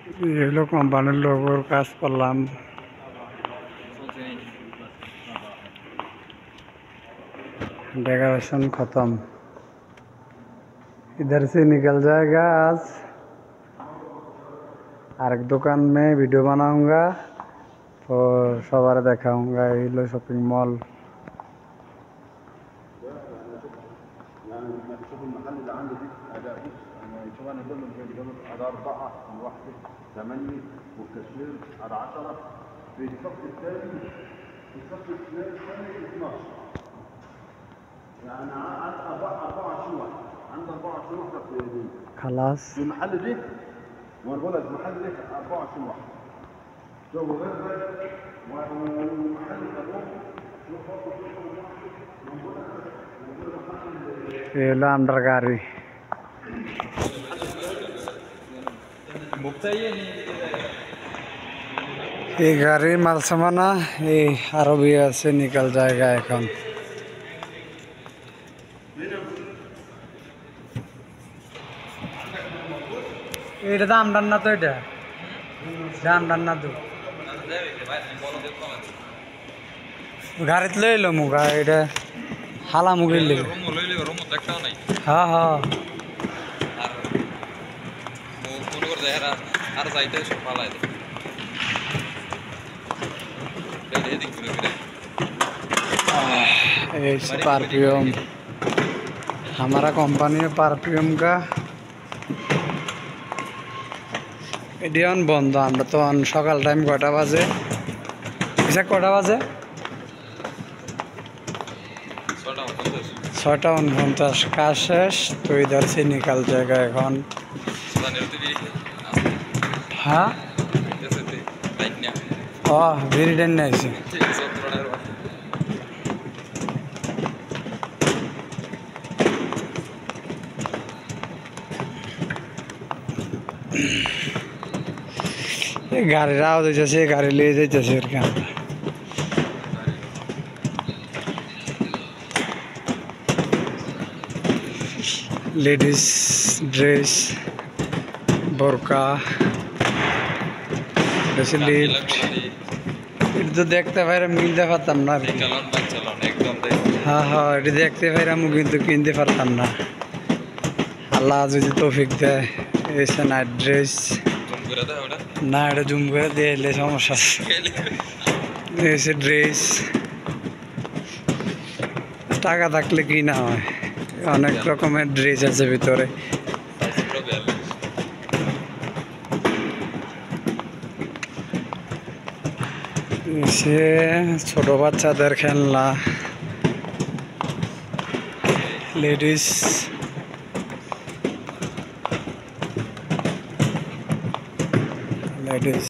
ये लोग कंपनी लोगों का करलाम डेकोरेशन खत्म। इधर से निकल जाएगा आज और एक दुकान में वीडियो बनाऊंगा तो सवार दिखाऊंगा। ये लो शॉपिंग मॉल। شوف المحل اللي عندي دي اداء. شوف انا كله اداء 4 لوحده 8 والكاشير على 10 في الصف الثاني في الصف الثاني 12 يعني عند 24 واحد عند 24 واحد في خلاص في المحل ده. وانا بقول لك المحل ده 24 واحد جو غير والمحل ده ये लो अंडर गाड़ी। ये गाड़ी माल सामाना ये अरबिया से निकल जाएगा এখন। এটা দাম ডান না তো এটা দাম ডান না তো গাড়িতে লইলো মুগা এটা হালা মুগি লইলো রুম একটাও নাই। হ্যাঁ হ্যাঁ আর ফোন করে দেখারা আর যাইতে সব পালাই দে এদিক ঘুরে ফিরে ये परफ्यूम हमारा कंपनी है परफ्यूम का एडियन बंद। আমরা তো সকাল টাইম কটা বাজে এক্সাক্ট কটা বাজে 6:49 কাজ শেষ তো इधर से निकल जाएगा এখন। हाँ वेरी डेन नाइस। गाड़ी आउँदै जैसे गाड़ी ले जैसे लेडीज ड्रेस बोरका जैसे लिफ्ट तो देखते भाई मिलते पारताम ना। हाँ हाँ ये देखते भाई কিন্তু কিনতে পারতাম না। আল্লাহ যদি তৌফিক দেয় ऐसे नाइट ड्रेस না এটা জুম করে দিয়ে এলে সমস্যা এসে ড্রেস টাকা থাকলে কি না হয় অনেক রকমের ড্রেস আছে ভিতরে। সে ছোট বাচ্চাদের খেলনা লেডিস लेडीज